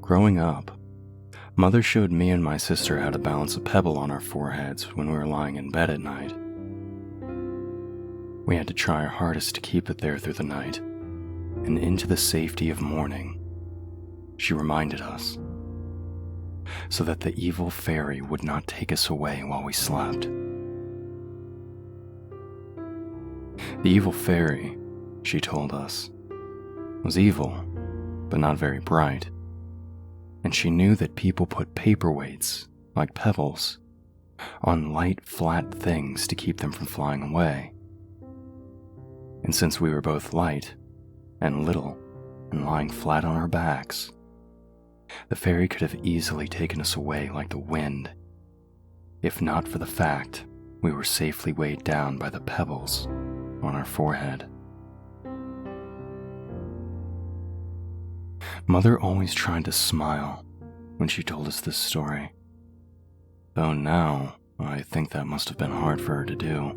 Growing up, Mother showed me and my sister how to balance a pebble on our foreheads when we were lying in bed at night. We had to try our hardest to keep it there through the night, and into the safety of morning, she reminded us, so that the evil fairy would not take us away while we slept. The evil fairy, she told us, was evil, but not very bright, and she knew that people put paperweights, like pebbles, on light, flat things to keep them from flying away. And since we were both light and little and lying flat on our backs, the fairy could have easily taken us away like the wind, if not for the fact we were safely weighed down by the pebbles on our forehead. Mother always tried to smile when she told us this story, though now I think that must have been hard for her to do.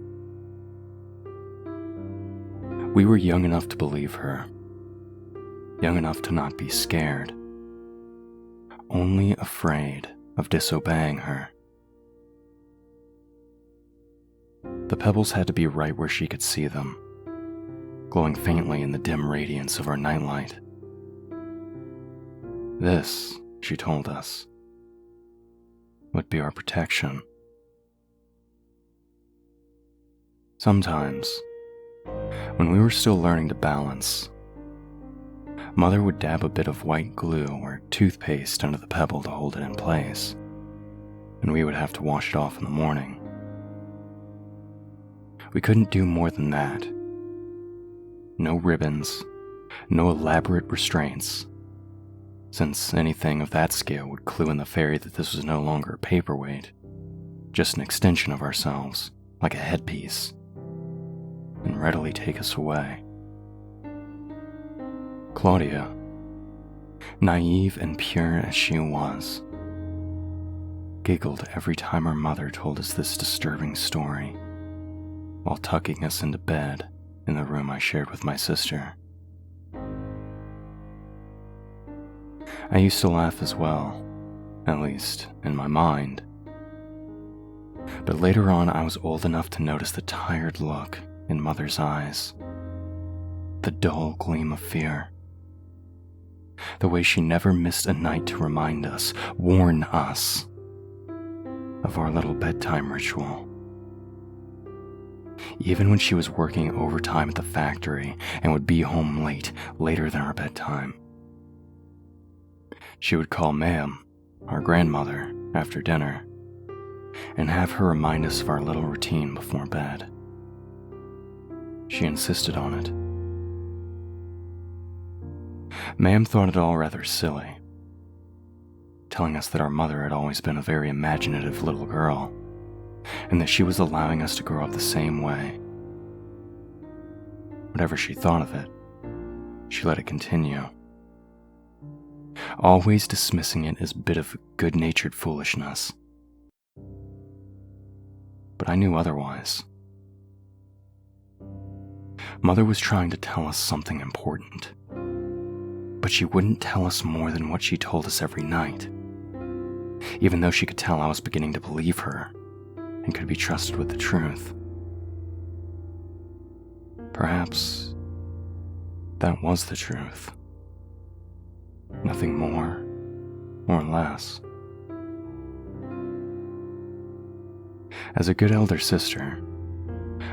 We were young enough to believe her, young enough to not be scared, only afraid of disobeying her. The pebbles had to be right where she could see them, glowing faintly in the dim radiance of our nightlight. This, she told us, would be our protection. Sometimes, when we were still learning to balance, Mother would dab a bit of white glue or toothpaste under the pebble to hold it in place, and we would have to wash it off in the morning. We couldn't do more than that. No ribbons, no elaborate restraints, since anything of that scale would clue in the fairy that this was no longer a paperweight, just an extension of ourselves, like a headpiece, and readily take us away. Claudia, naive and pure as she was, giggled every time her mother told us this disturbing story, while tucking us into bed in the room I shared with my sister. I used to laugh as well, at least in my mind. But later on, I was old enough to notice the tired look in Mother's eyes, the dull gleam of fear, the way she never missed a night to remind us, warn us, of our little bedtime ritual. Even when she was working overtime at the factory and would be home late, later than our bedtime, she would call Ma'am, our grandmother, after dinner, and have her remind us of our little routine before bed. She insisted on it. Ma'am thought it all rather silly, telling us that our mother had always been a very imaginative little girl, and that she was allowing us to grow up the same way. Whatever she thought of it, she let it continue, always dismissing it as a bit of good-natured foolishness. But I knew otherwise. Mother was trying to tell us something important, but she wouldn't tell us more than what she told us every night, even though she could tell I was beginning to believe her and could be trusted with the truth. Perhaps that was the truth. Nothing more or less. As a good elder sister,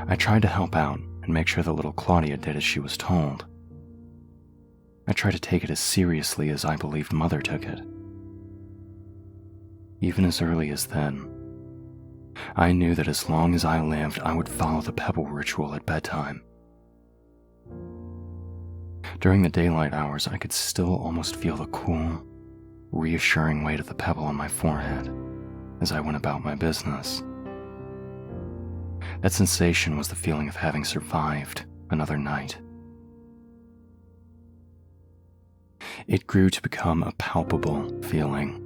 I tried to help out and make sure that little Claudia did as she was told. I tried to take it as seriously as I believed Mother took it. Even as early as then, I knew that as long as I lived, I would follow the pebble ritual at bedtime. During the daylight hours, I could still almost feel the cool, reassuring weight of the pebble on my forehead as I went about my business. That sensation was the feeling of having survived another night. It grew to become a palpable feeling.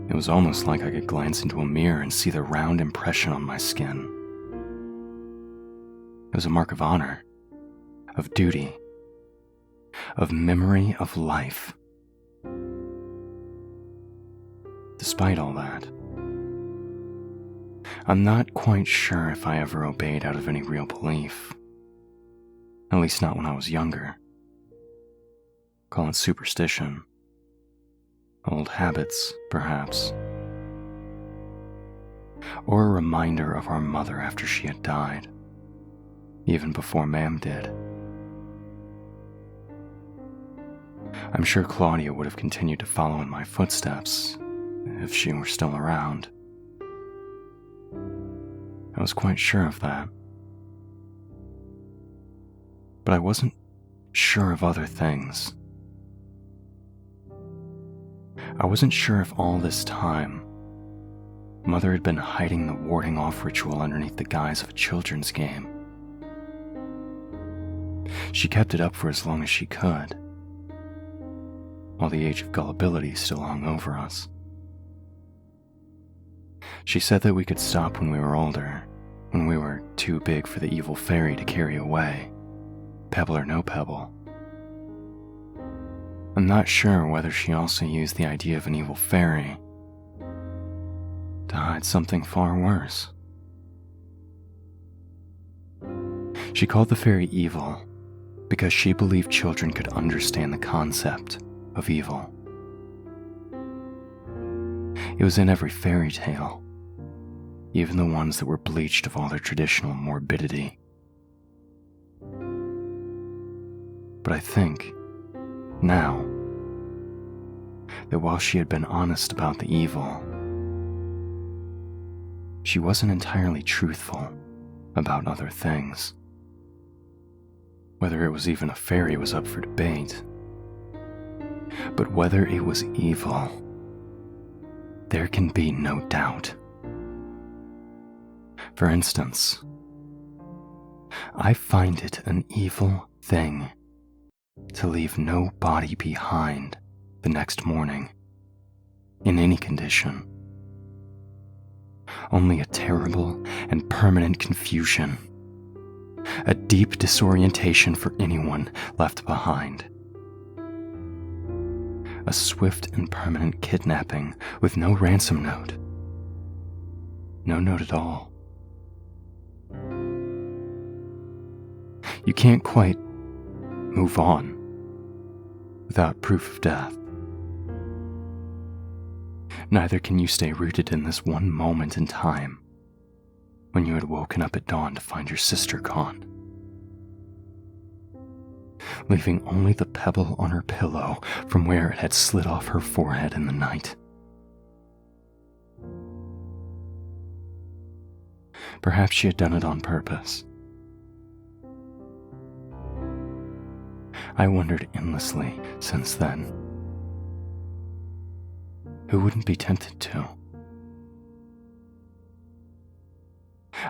It was almost like I could glance into a mirror and see the round impression on my skin. It was a mark of honor, of duty, of memory of life Despite all that, I'm not quite sure if I ever obeyed out of any real belief. At least not when I was younger. Call it superstition. Old habits, perhaps. Or a reminder of our mother after she had died, even before Ma'am did. I'm sure Claudia would have continued to follow in my footsteps if she were still around. I was quite sure of that. But I wasn't sure of other things. I wasn't sure if all this time, Mother had been hiding the warding off ritual underneath the guise of a children's game. She kept it up for as long as she could, while the age of gullibility still hung over us. She said that we could stop when we were older, when we were too big for the evil fairy to carry away, pebble or no pebble. I'm not sure whether she also used the idea of an evil fairy to hide something far worse. She called the fairy evil because she believed children could understand the concept of evil. It was in every fairy tale, even the ones that were bleached of all their traditional morbidity. But I think, now, that while she had been honest about the evil, she wasn't entirely truthful about other things. Whether it was even a fairy was up for debate. But whether it was evil, there can be no doubt. For instance, I find it an evil thing to leave no body behind the next morning, in any condition. Only a terrible and permanent confusion, a deep disorientation for anyone left behind. A swift and permanent kidnapping with no ransom note. No note at all. You can't quite move on without proof of death. Neither can you stay rooted in this one moment in time when you had woken up at dawn to find your sister gone, leaving only the pebble on her pillow from where it had slid off her forehead in the night. Perhaps she had done it on purpose. I wondered endlessly since then. Who wouldn't be tempted to?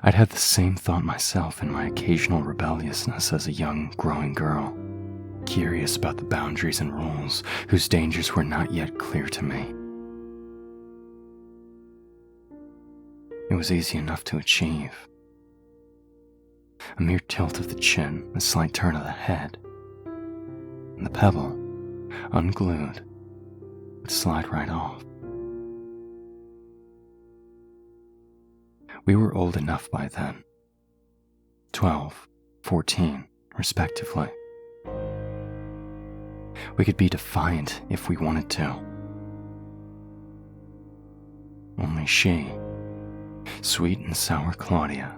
I'd had the same thought myself in my occasional rebelliousness as a young, growing girl, curious about the boundaries and rules whose dangers were not yet clear to me. It was easy enough to achieve. A mere tilt of the chin, a slight turn of the head, and the pebble, unglued, would slide right off. We were old enough by then, 12, 14, respectively. We could be defiant if we wanted to. Only she, sweet and sour Claudia,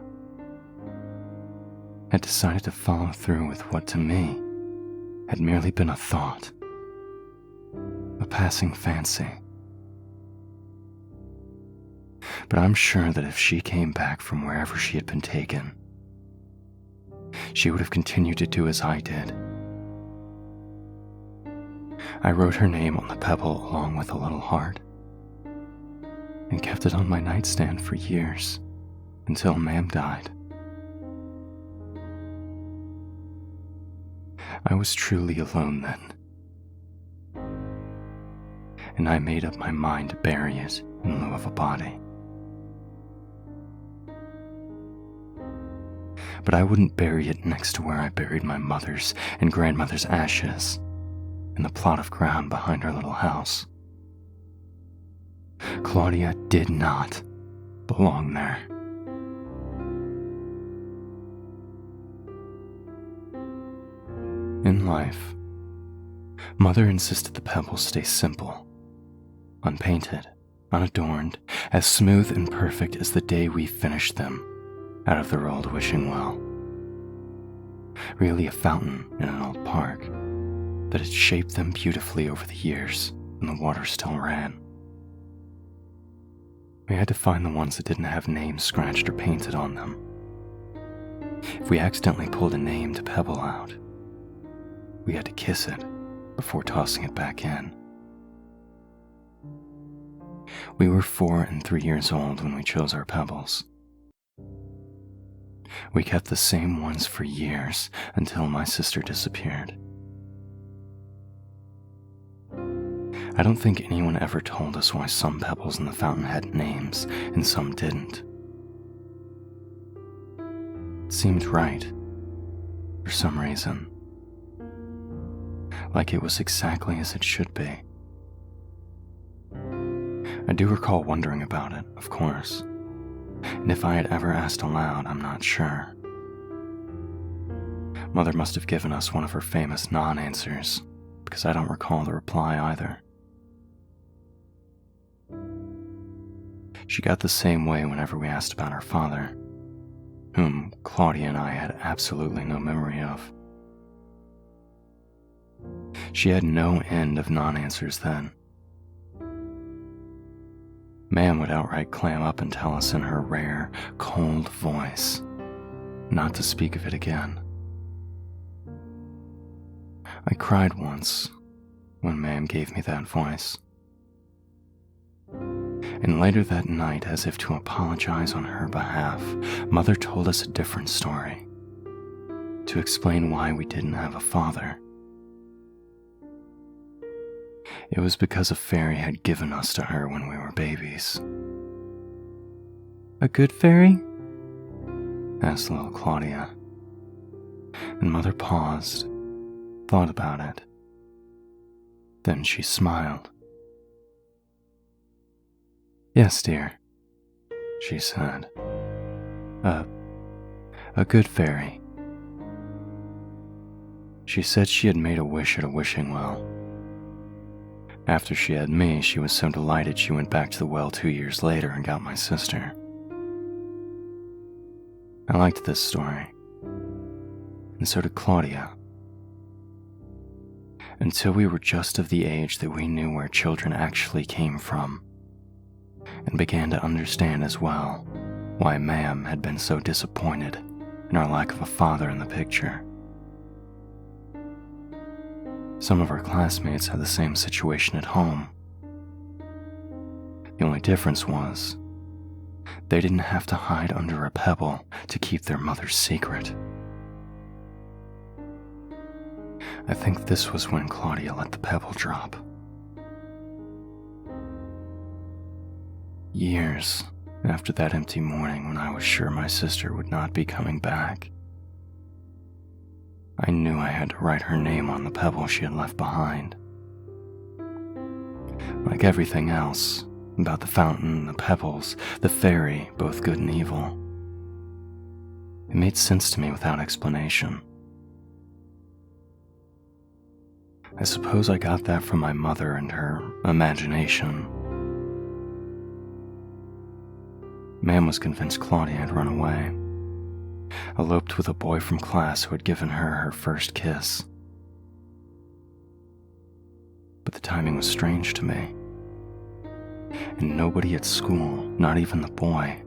had decided to follow through with what to me had merely been a thought, a passing fancy. But I'm sure that if she came back from wherever she had been taken, she would have continued to do as I did. I wrote her name on the pebble along with a little heart, and kept it on my nightstand for years, until Ma'am died. I was truly alone then, and I made up my mind to bury it in lieu of a body. But I wouldn't bury it next to where I buried my mother's and grandmother's ashes, in the plot of ground behind our little house. Claudia did not belong there. In life, Mother insisted the pebbles stay simple, unpainted, unadorned, as smooth and perfect as the day we finished them out of their old wishing well. Really a fountain in an old park that had shaped them beautifully over the years when the water still ran. We had to find the ones that didn't have names scratched or painted on them. If we accidentally pulled a named pebble out, we had to kiss it before tossing it back in. We were 4 and 3 years old when we chose our pebbles. We kept the same ones for years until my sister disappeared. I don't think anyone ever told us why some pebbles in the fountain had names and some didn't. It seemed right, for some reason. Like it was exactly as it should be. I do recall wondering about it, of course, and if I had ever asked aloud, I'm not sure. Mother must have given us one of her famous non-answers, because I don't recall the reply either. She got the same way whenever we asked about her father, whom Claudia and I had absolutely no memory of. She had no end of non-answers then. Ma'am would outright clam up and tell us in her rare, cold voice not to speak of it again. I cried once when Ma'am gave me that voice. And later that night, as if to apologize on her behalf, Mother told us a different story to explain why we didn't have a father. It was because a fairy had given us to her when we were babies. "A good fairy?" asked little Claudia. And Mother paused, thought about it. Then she smiled. "Yes, dear," she said. A good fairy." She said she had made a wish at a wishing well. After she had me, she was so delighted she went back to the well 2 years later and got my sister. I liked this story, and so did Claudia. Until we were just of the age that we knew where children actually came from, and began to understand as well why Ma'am had been so disappointed in our lack of a father in the picture. Some of our classmates had the same situation at home. The only difference was, they didn't have to hide under a pebble to keep their mother's secret. I think this was when Claudia let the pebble drop. Years after that empty morning when I was sure my sister would not be coming back, I knew I had to write her name on the pebble she had left behind. Like everything else, about the fountain, the pebbles, the fairy, both good and evil, it made sense to me without explanation. I suppose I got that from my mother and her imagination. Ma'am was convinced Claudia had run away, eloped with a boy from class who had given her first kiss. But the timing was strange to me, and nobody at school, not even the boy,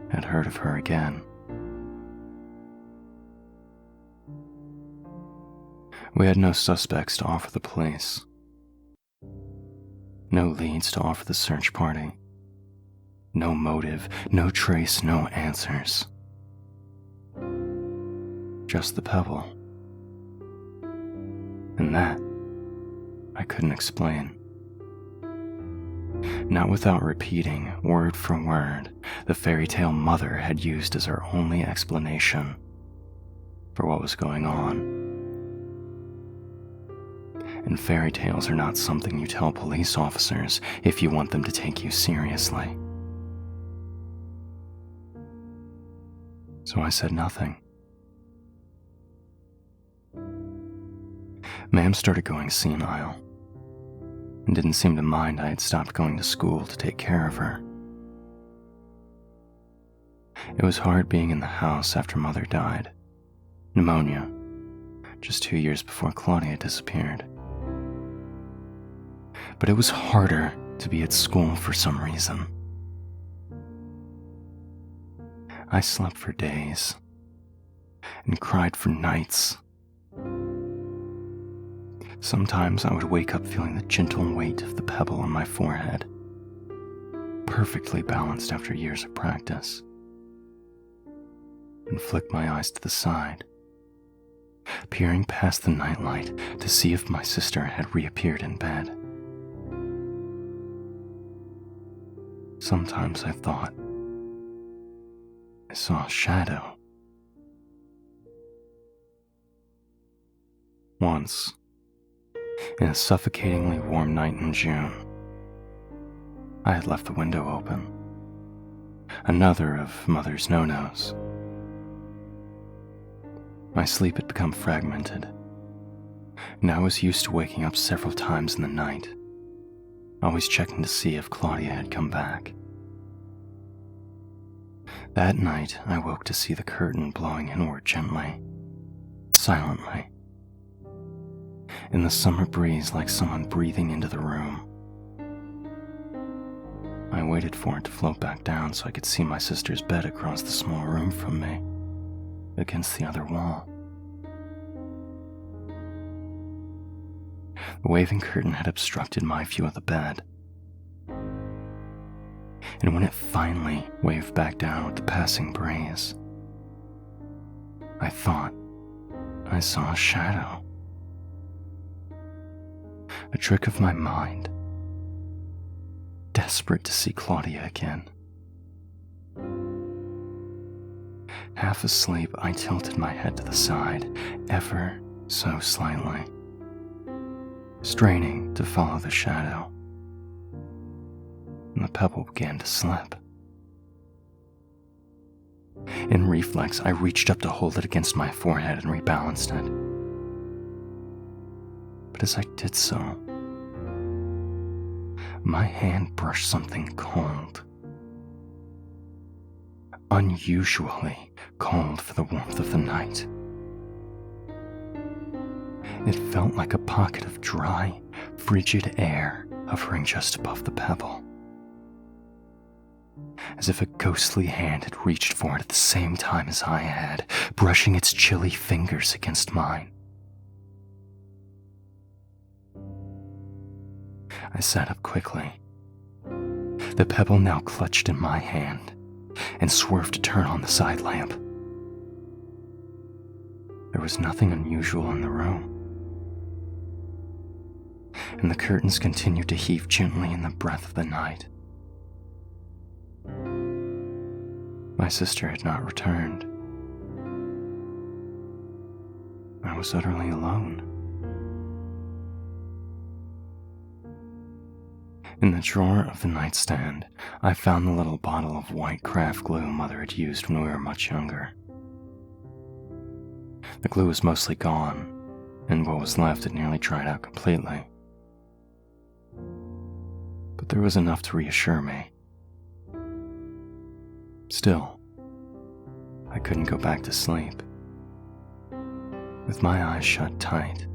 had heard of her again. We had no suspects to offer the police, no leads to offer the search party, no motive, no trace, no answers. Just the pebble. And that I couldn't explain. Not without repeating, word for word, the fairy tale Mother had used as her only explanation for what was going on. And fairy tales are not something you tell police officers if you want them to take you seriously. So I said nothing. Ma'am started going senile and didn't seem to mind I had stopped going to school to take care of her. It was hard being in the house after Mother died. Pneumonia, just 2 years before Claudia disappeared. But it was harder to be at school for some reason. I slept for days and cried for nights. Sometimes I would wake up feeling the gentle weight of the pebble on my forehead, perfectly balanced after years of practice, and flick my eyes to the side, peering past the nightlight to see if my sister had reappeared in bed. Sometimes I thought I saw a shadow. Once, in a suffocatingly warm night in June, I had left the window open. Another of Mother's no-nos. My sleep had become fragmented, and I was used to waking up several times in the night, always checking to see if Claudia had come back. That night, I woke to see the curtain blowing inward gently, silently, in the summer breeze like someone breathing into the room. I waited for it to float back down so I could see my sister's bed across the small room from me, against the other wall. The waving curtain had obstructed my view of the bed, and when it finally waved back down with the passing breeze, I thought I saw a shadow. A trick of my mind, desperate to see Claudia again. Half asleep, I tilted my head to the side, ever so slightly, straining to follow the shadow, and the pebble began to slip. In reflex, I reached up to hold it against my forehead and rebalanced it. But as I did so, my hand brushed something cold. Unusually cold for the warmth of the night. It felt like a pocket of dry, frigid air hovering just above the pebble, as if a ghostly hand had reached for it at the same time as I had, brushing its chilly fingers against mine. I sat up quickly, the pebble now clutched in my hand, and swerved to turn on the side lamp. There was nothing unusual in the room, and the curtains continued to heave gently in the breath of the night. My sister had not returned. I was utterly alone. In the drawer of the nightstand, I found the little bottle of white craft glue Mother had used when we were much younger. The glue was mostly gone, and what was left had nearly dried out completely. But there was enough to reassure me. Still, I couldn't go back to sleep. With my eyes shut tight,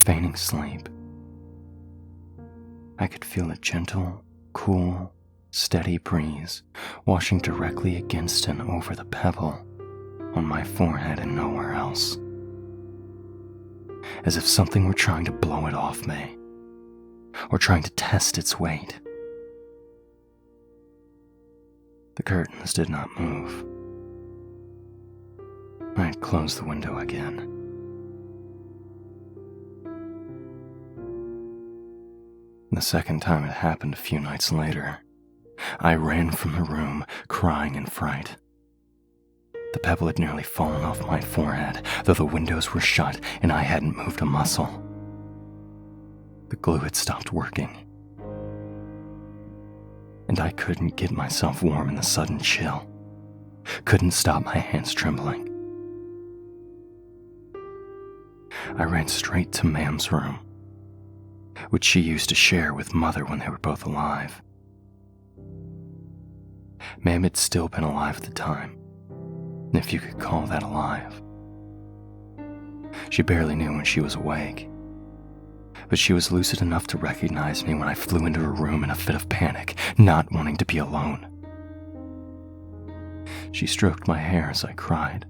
feigning sleep, I could feel a gentle, cool, steady breeze washing directly against and over the pebble on my forehead and nowhere else, as if something were trying to blow it off me, or trying to test its weight. The curtains did not move. I had closed the window again. The second time it happened a few nights later, I ran from the room, crying in fright. The pebble had nearly fallen off my forehead, though the windows were shut and I hadn't moved a muscle. The glue had stopped working, and I couldn't get myself warm in the sudden chill. Couldn't stop my hands trembling. I ran straight to Mam's room, which she used to share with Mother when they were both alive. Mam had still been alive at the time, if you could call that alive. She barely knew when she was awake, but she was lucid enough to recognize me when I flew into her room in a fit of panic, not wanting to be alone. She stroked my hair as I cried,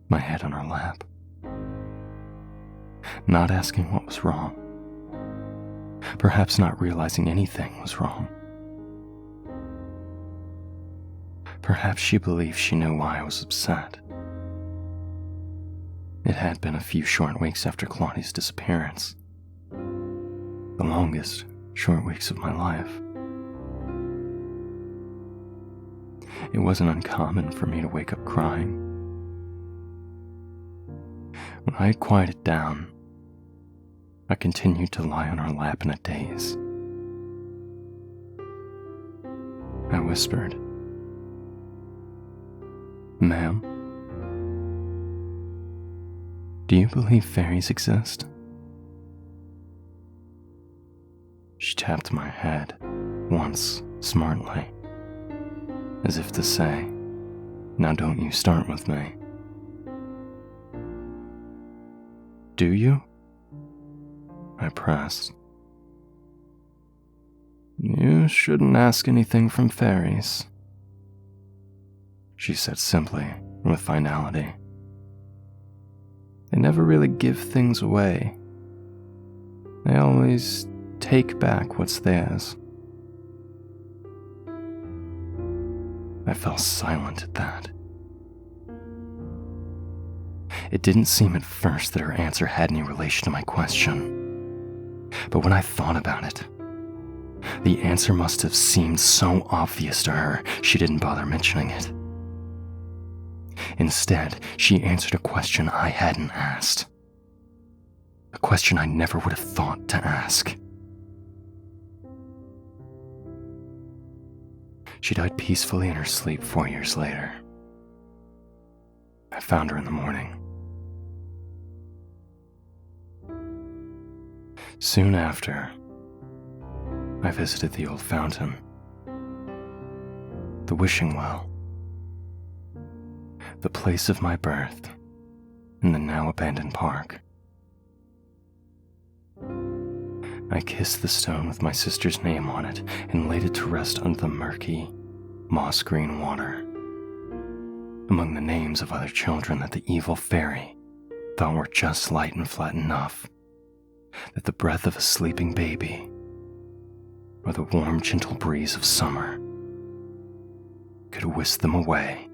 my head on her lap, not asking what was wrong, perhaps not realizing anything was wrong. Perhaps she believed she knew why I was upset. It had been a few short weeks after Claudia's disappearance, the longest short weeks of my life. It wasn't uncommon for me to wake up crying. When I had quieted down, I continued to lie on her lap in a daze. I whispered, "Ma'am, do you believe fairies exist?" She tapped my head once smartly, as if to say, "Now don't you start with me." "Do you?" I pressed. "You shouldn't ask anything from fairies," she said simply and with finality. "They never really give things away. They always take back what's theirs." I fell silent at that. It didn't seem at first that her answer had any relation to my question. But when I thought about it, the answer must have seemed so obvious to her, she didn't bother mentioning it. Instead, she answered a question I hadn't asked. A question I never would have thought to ask. She died peacefully in her sleep 4 years later. I found her in the morning. Soon after, I visited the old fountain, the wishing well, the place of my birth in the now abandoned park. I kissed the stone with my sister's name on it and laid it to rest under the murky, moss-green water, among the names of other children that the evil fairy thought were just light and flat enough that the breath of a sleeping baby or the warm, gentle breeze of summer could whisk them away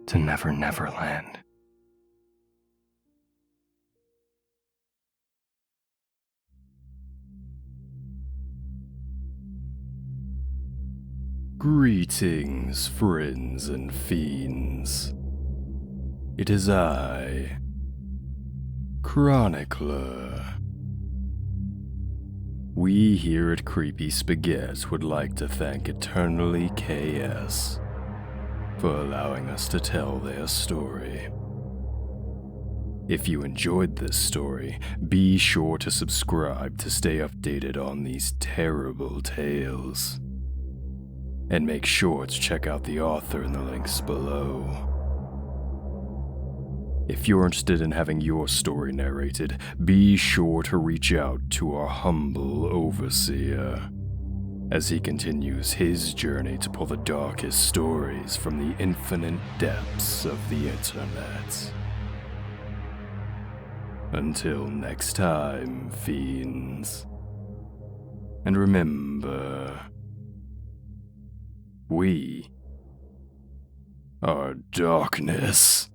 to Never Never Land. Greetings, friends and fiends. It is I, Chronicler. We here at Creepy Spaghet would like to thank eternallyks for allowing us to tell their story. If you enjoyed this story, be sure to subscribe to stay updated on these terrible tales. And make sure to check out the author in the links below. If you're interested in having your story narrated, be sure to reach out to our humble overseer, as he continues his journey to pull the darkest stories from the infinite depths of the internet. Until next time, fiends. And remember, we are darkness.